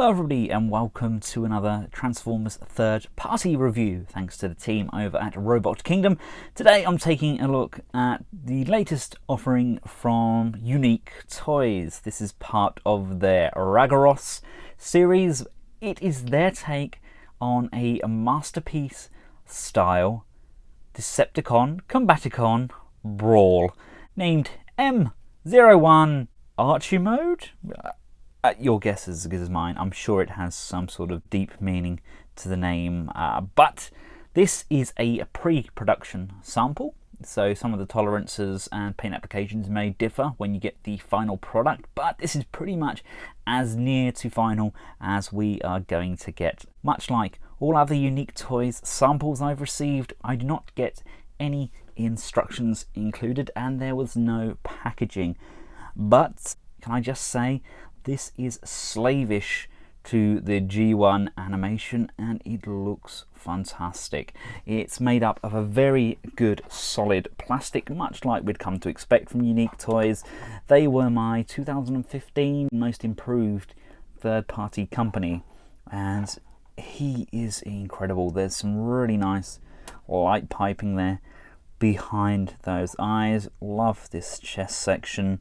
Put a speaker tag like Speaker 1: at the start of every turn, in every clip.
Speaker 1: Hello everybody and welcome to another Transformers third party review thanks to the team over at Robot Kingdom. Today I'm taking a look at the latest offering from Unique Toys. This is part of their Ragnaros series. It is their take on a masterpiece style Decepticon Combaticon Brawl named M-01 Archimonde. Your guess is as good as mine. I'm sure it has some sort of deep meaning to the name, but this is a pre-production sample, so some of the tolerances and paint applications may differ when you get the final product, but this is pretty much as near to final as we are going to get. Much like all other Unique Toys samples I've received, I do not get any instructions included and there was no packaging, but can I just say, this is slavish to the G1 animation and it looks fantastic. It's made up of a very good solid plastic, much like we'd come to expect from Unique Toys. They were my 2015 most improved third-party company and he is incredible. There's some really nice light piping there behind those eyes. Love this chest section.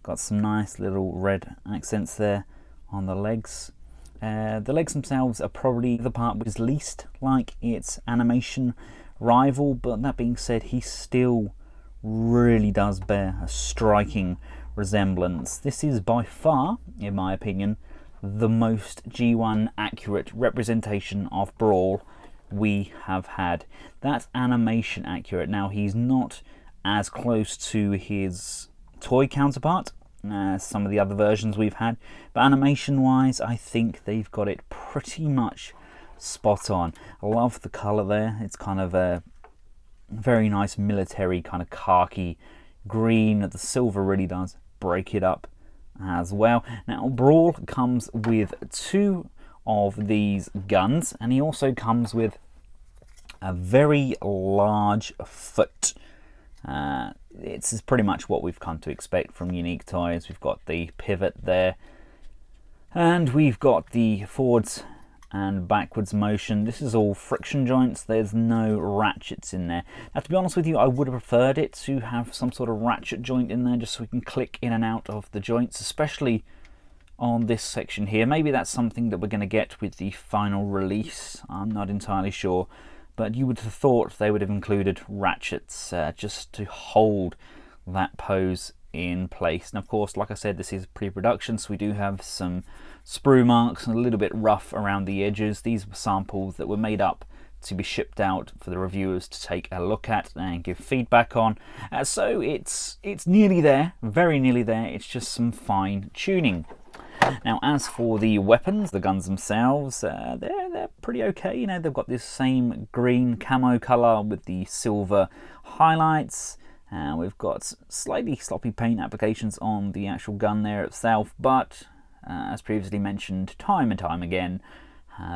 Speaker 1: Got some nice little red accents there on the legs. The legs themselves are probably the part which is least like its animation rival, but that being said, he still really does bear a striking resemblance. This is by far, in my opinion, the most G1 accurate representation of Brawl we have had. That's animation accurate. Now, he's not as close to his toy counterpart as some of the other versions we've had, but animation wise I think they've got it pretty much spot on. I love the colour there. It's kind of a very nice military kind of khaki green. The silver really does break it up as well. Now Brawl comes with two of these guns and he also comes with a very large foot. It's pretty much what we've come to expect from Unique Toys. We've got the pivot there and we've got the forwards and backwards motion. This is all friction joints. There's no ratchets in there. Now, to be honest with you, I would have preferred it to have some sort of ratchet joint in there just so we can click in and out of the joints, especially on this section here. Maybe that's something that we're going to get with the final release. I'm not entirely sure. But you would have thought they would have included ratchets just to hold that pose in place. And of course, like I said, this is pre-production, so we do have some sprue marks and a little bit rough around the edges. These were samples that were made up to be shipped out for the reviewers to take a look at and give feedback on. So it's nearly there, very nearly there. It's just some fine tuning. Now, as for the weapons, the guns themselves, they're pretty okay. You know, they've got this same green camo colour with the silver highlights. We've got slightly sloppy paint applications on the actual gun there itself, but as previously mentioned time and time again,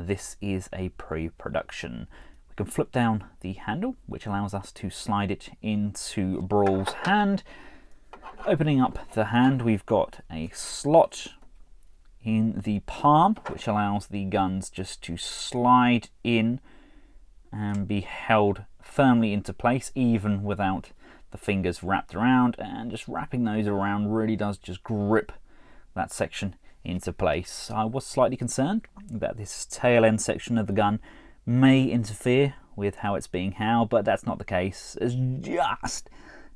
Speaker 1: this is a pre-production. We can flip down the handle, which allows us to slide it into Brawl's hand. Opening up the hand, we've got a slot in the palm, which allows the guns just to slide in and be held firmly into place, even without the fingers wrapped around. And just wrapping those around really does just grip that section into place. I was slightly concerned that this tail end section of the gun may interfere with how it's being held, but that's not the case. There's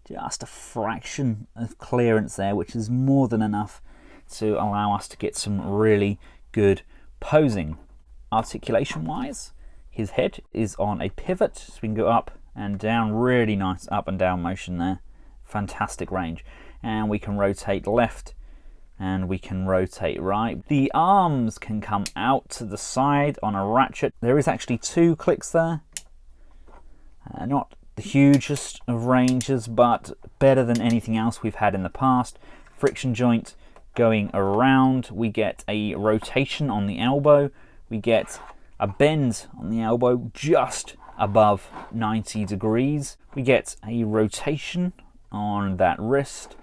Speaker 1: just a fraction of clearance there, which is more than enough to allow us to get some really good posing. Articulation wise, his head is on a pivot, so we can go up and down. Really nice up and down motion there. Fantastic range. And we can rotate left and we can rotate right. The arms can come out to the side on a ratchet. There is actually two clicks there. Not the hugest of ranges, but better than anything else we've had in the past. Friction joint going around, we get a rotation on the elbow, we get a bend on the elbow just above 90 degrees, we get a rotation on that wrist,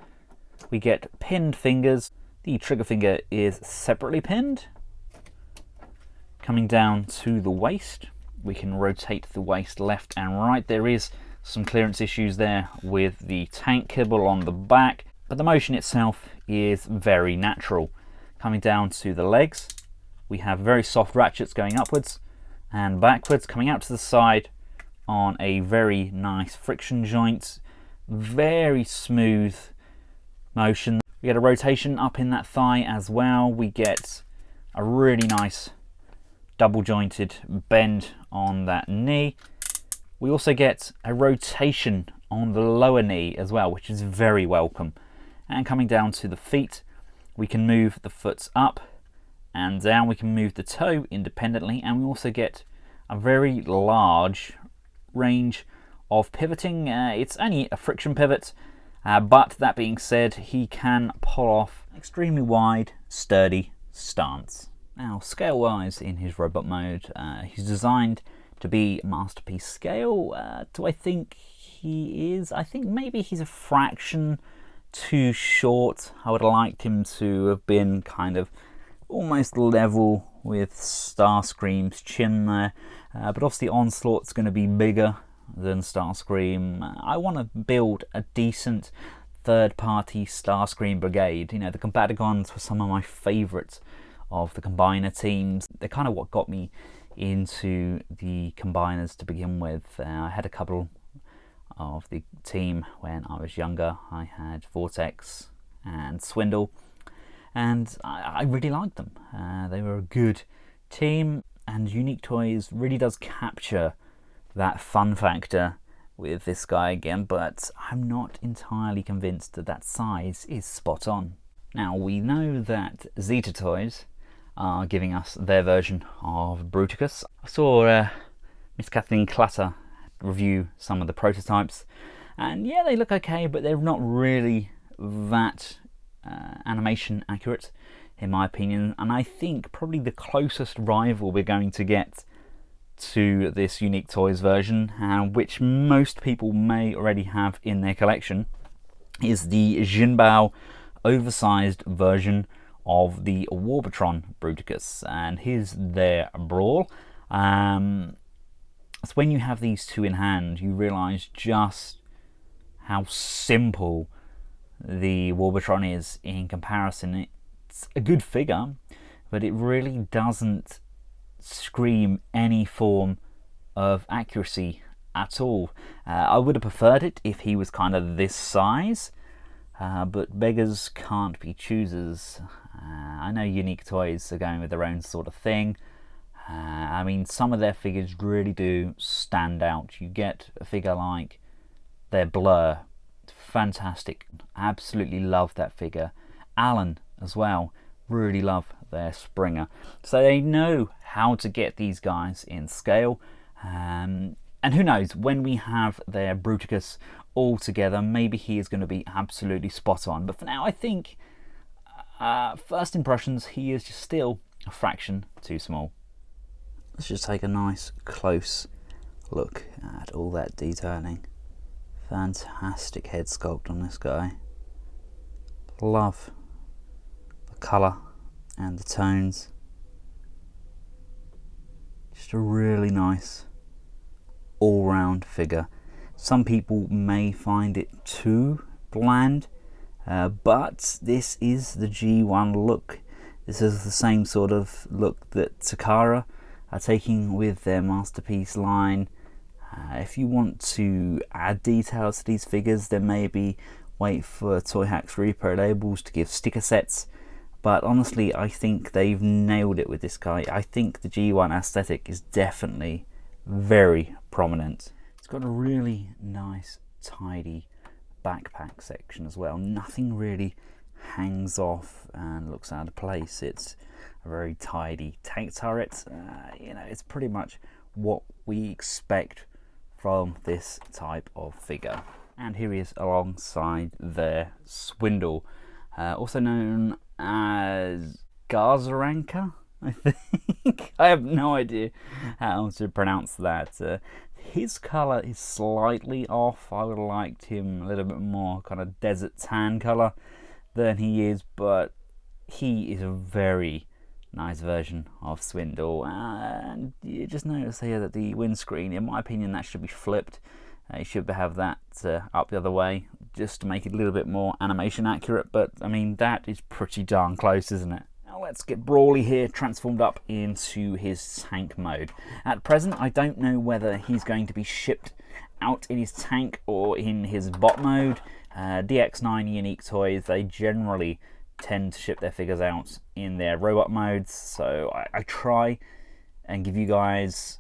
Speaker 1: we get pinned fingers. The trigger finger is separately pinned, Coming down to the waist, we can rotate the waist left and right. There is some clearance issues there with the tank kibble on the back, but the motion itself is very natural. Coming down to the legs, we have very soft ratchets going upwards and backwards, coming out to the side on a very nice friction joint. Very smooth motion. We get a rotation up in that thigh as well. We get a really nice double jointed bend on that knee. We also get a rotation on the lower knee as well, which is very welcome. And coming down to the feet, we can move the foot up and down. We can move the toe independently, and we also get a very large range of pivoting. It's only a friction pivot, but that being said, he can pull off extremely wide, sturdy stance. Now, scale-wise in his robot mode, he's designed to be masterpiece scale. Do I think he is? I think maybe he's a fraction too short. I would have liked him to have been kind of almost level with Starscream's chin there, but obviously Onslaught's going to be bigger than Starscream. I want to build a decent third-party Starscream brigade. You know, the Combaticons were some of my favourites of the Combiner teams. They're kind of what got me into the Combiners to begin with. I had a couple of the team when I was younger. I had Vortex and Swindle, and I really liked them. They were a good team, and Unique Toys really does capture that fun factor with this guy again, but I'm not entirely convinced that that size is spot on. Now, we know that Zeta Toys are giving us their version of Bruticus. I saw Miss Kathleen Clutter review some of the prototypes, and yeah, they look okay, but they're not really that animation accurate in my opinion. And I think probably the closest rival we're going to get to this Unique Toys version, which most people may already have in their collection, is the Jinbao oversized version of the Warbatron Bruticus, and here's their Brawl. So when you have these two in hand, you realise just how simple the Warbatron is in comparison. It's a good figure, but it really doesn't scream any form of accuracy at all. I would have preferred it if he was kind of this size, but beggars can't be choosers. I know Unique Toys are going with their own sort of thing. I mean, some of their figures really do stand out. You get a figure like their Blur, fantastic, absolutely love that figure. Alan as well, really love their Springer. So they know how to get these guys in scale, and who knows, when we have their Bruticus all together, maybe he is going to be absolutely spot on. But for now, I think first impressions, he is just still a fraction too small. Let's just take a nice close look at all that detailing. Fantastic head sculpt on this guy. Love the colour and the tones. Just a really nice all-round figure. Some people may find it too bland, but this is the G1 look. This is the same sort of look that Takara are taking with their Masterpiece line. If you want to add details to these figures, then maybe wait for Toy Hacks Repo Labels to give sticker sets. But honestly, I think they've nailed it with this guy. I think the G1 aesthetic is definitely very prominent. It's got a really nice, tidy backpack section as well. Nothing really hangs off and looks out of place. It's a very tidy tank turret. You know, it's pretty much what we expect from this type of figure. And here he is alongside their Swindle, also known as ghaz'ranka, I think. I have no idea how to pronounce that. His colour is slightly off. I would have liked him a little bit more kind of desert tan colour than he is, but he is a very nice version of Swindle. And you just notice here that the windscreen, in my opinion, that should be flipped. You should have that up the other way just to make it a little bit more animation accurate, but I mean, that is pretty darn close, isn't it? Now let's get Brawly here transformed up into his tank mode. At present, I don't know whether he's going to be shipped out in his tank or in his bot mode. DX9 Unique Toys, they generally tend to ship their figures out in their robot modes, so I try and give you guys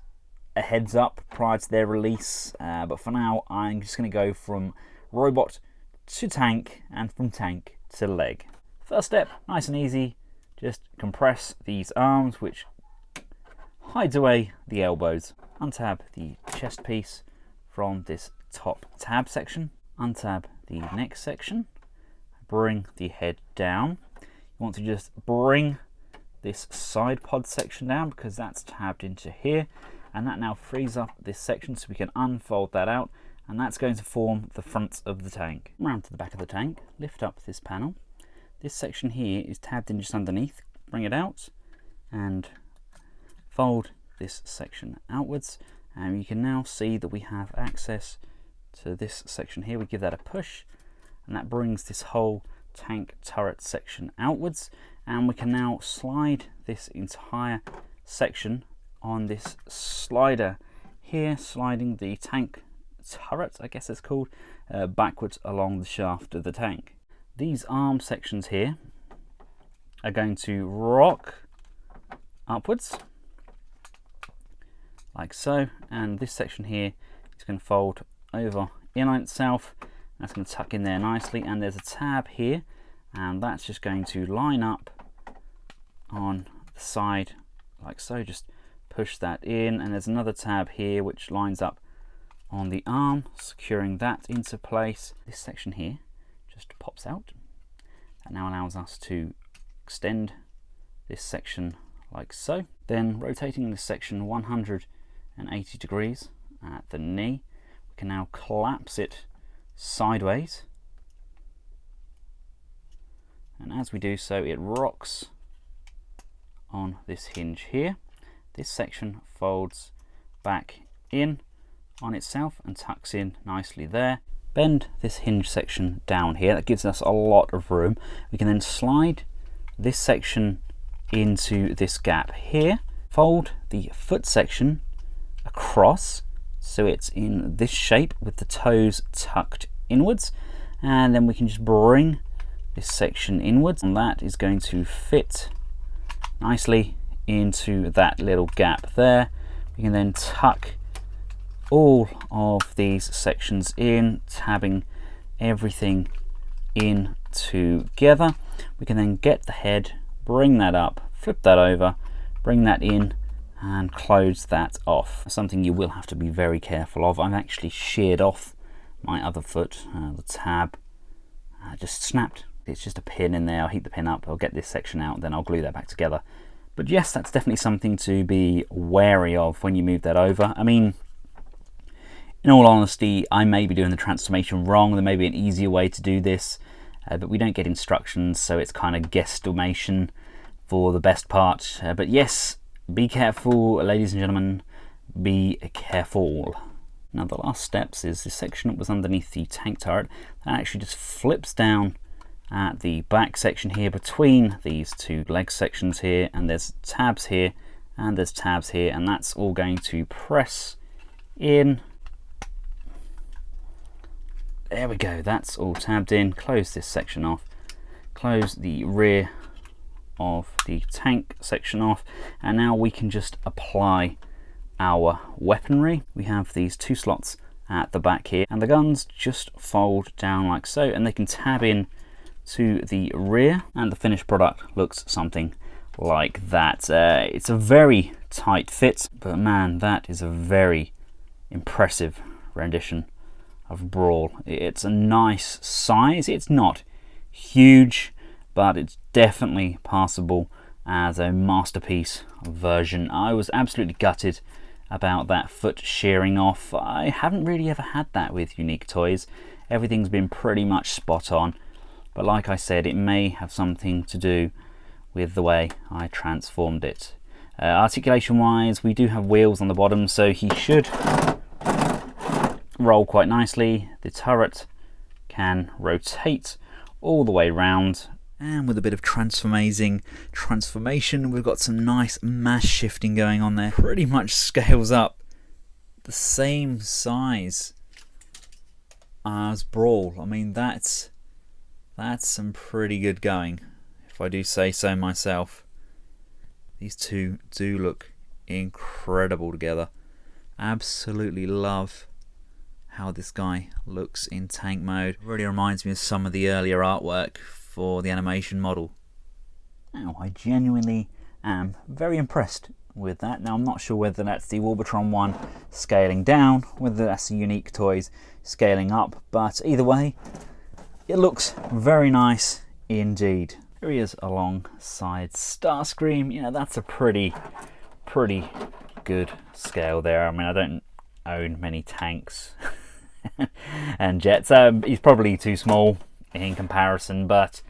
Speaker 1: a heads up prior to their release, but for now I'm just going to go from robot to tank and from tank to leg. First step, nice and easy, just compress these arms, which hides away the elbows. Untab the chest piece from this top tab section, untab the neck section, bring the head down. You want to just bring this side pod section down because that's tabbed into here, and that now frees up this section so we can unfold that out, and that's going to form the front of the tank. Round to the back of the tank, lift up this panel. This section here is tabbed in just underneath. Bring it out and fold this section outwards, and you can now see that we have access to this section here. We give that a push, and that brings this whole tank turret section outwards, and we can now slide this entire section on this slider here, sliding the tank turret, I guess it's called, backwards along the shaft of the tank. These arm sections here are going to rock upwards like so, and this section here is going to fold over in on itself. That's going to tuck in there nicely, and there's a tab here, and that's just going to line up on the side like so. Just push that in, and there's another tab here which lines up on the arm, securing that into place. This section here just pops out. That now allows us to extend this section like so. Then rotating this section 180 degrees at the knee, we can now collapse it sideways, and as we do so it rocks on this hinge here. This section folds back in on itself and tucks in nicely there. Bend this hinge section down here, that gives us a lot of room. We can then slide this section into this gap here, fold the foot section across so it's in this shape with the toes tucked inwards, and then we can just bring this section inwards, and that is going to fit nicely into that little gap there. We can then tuck all of these sections in, tabbing everything in together. We can then get the head, bring that up, flip that over, bring that in, and close that off. Something you will have to be very careful of. I've actually sheared off my other foot. The tab just snapped. It's just a pin in there. I'll heat the pin up, I'll get this section out, then I'll glue that back together. But yes, that's definitely something to be wary of when you move that over. I mean, in all honesty, I may be doing the transformation wrong. There may be an easier way to do this, but we don't get instructions, so it's kind of guesstimation for the best part. But yes, be careful, ladies and gentlemen, be careful. Now the last steps is this section that was underneath the tank turret that actually just flips down at the back section here between these two leg sections here, and there's tabs here and there's tabs here, and that's all going to press in. There we go, that's all tabbed in. Close this section off, close the rear of the tank section off, and now we can just apply our weaponry. We have these two slots at the back here, and the guns just fold down like so, and they can tab in to the rear, and the finished product looks something like that. It's a very tight fit, but man, that is a very impressive rendition of Brawl. It's a nice size. It's not huge, but it's definitely passable as a masterpiece version. I was absolutely gutted about that foot shearing off. I haven't really ever had that with Unique Toys. Everything's been pretty much spot on, but like I said, it may have something to do with the way I transformed it. Articulation wise, we do have wheels on the bottom, so he should roll quite nicely. The turret can rotate all the way round, and with a bit of transformation, we've got some nice mass shifting going on there. Pretty much scales up the same size as Brawl. I mean, that's some pretty good going, if I do say so myself. These two do look incredible together. Absolutely love how this guy looks in tank mode. Really reminds me of some of the earlier artwork for the animation model. Now, I genuinely am very impressed with that. Now, I'm not sure whether that's the Warbotron one scaling down, whether that's the Unique Toys scaling up, but either way, it looks very nice indeed. Here he is alongside Starscream. You know, that's a pretty good scale there. I mean, I don't own many tanks and jets. He's probably too small in comparison, but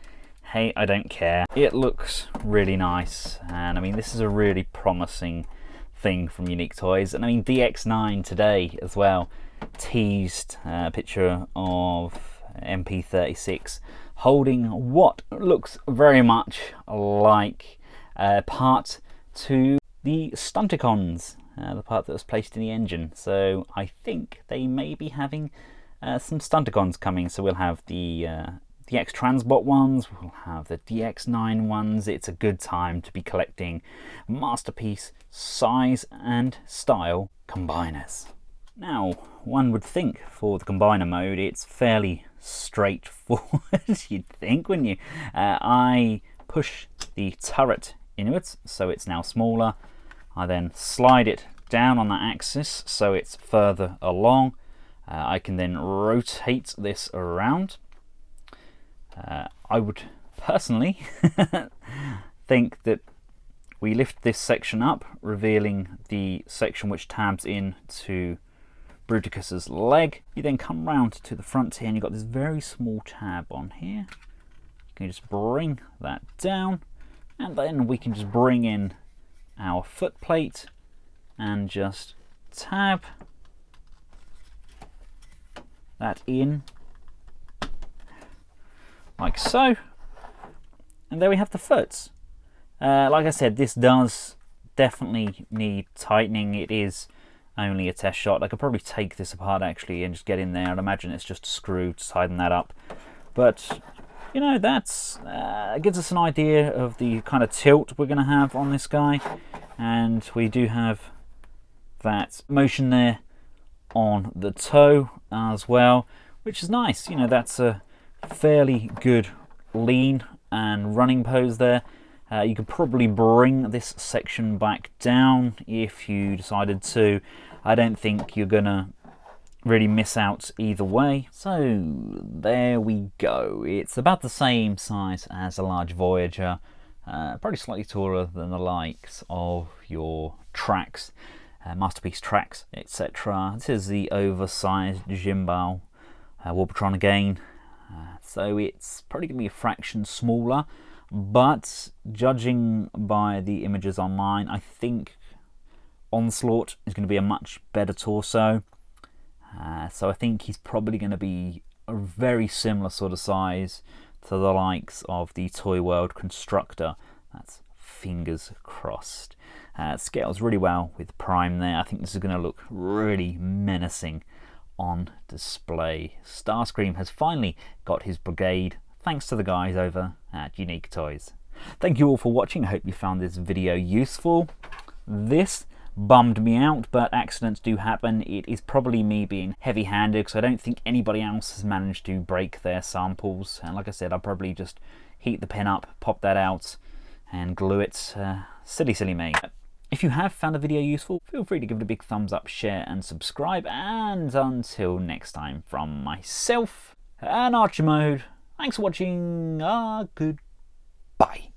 Speaker 1: hey, I don't care. It looks really nice, and I mean, this is a really promising thing from Unique Toys. And I mean, DX9 today as well teased a picture of MP36 holding what looks very much like part to the Stunticons, the part that was placed in the engine. So I think they may be having some Stunticons coming. So we'll have the DX Transbot ones, we'll have the DX9 ones. It's a good time to be collecting masterpiece size and style combiners. Now, one would think for the combiner mode it's fairly straightforward, you'd think, wouldn't you? I push the turret inwards so it's now smaller. I then slide it down on that axis so it's further along. I can then rotate this around. I would personally think that we lift this section up, revealing the section which tabs into Bruticus's leg. You then come round to the front here and you've got this very small tab on here. You can just bring that down, and then we can just bring in our foot plate and just tab that in like so, and there we have the foots. Like I said, this does definitely need tightening. It is only a test shot. I could probably take this apart actually and just get in there. I'd imagine it's just a screw to tighten that up, but you know, that's gives us an idea of the kind of tilt we're going to have on this guy. And we do have that motion there on the toe as well, which is nice. You know, that's a fairly good lean and running pose there. You could probably bring this section back down if you decided to. I don't think you're gonna really miss out either way. So there we go. It's about the same size as a large Voyager, probably slightly taller than the likes of your Trax, Masterpiece Trax, etc. This is the oversized Jimbao Warbotron again. So it's probably going to be a fraction smaller, but judging by the images online, I think Onslaught is going to be a much better torso. So I think he's probably going to be a very similar sort of size to the likes of the Toy World Constructor. That's fingers crossed. It scales really well with Prime there. I think this is going to look really menacing on display. Starscream has finally got his brigade thanks to the guys over at Unique Toys. Thank you all for watching. I hope you found this video useful. This bummed me out, but accidents do happen. It is probably me being heavy-handed because I don't think anybody else has managed to break their samples. And like I said, I'll probably just heat the pen up, pop that out and glue it. Silly me. If you have found the video useful, feel free to give it a big thumbs up, share and subscribe. And until next time, from myself and Archimonde, thanks for watching. Goodbye.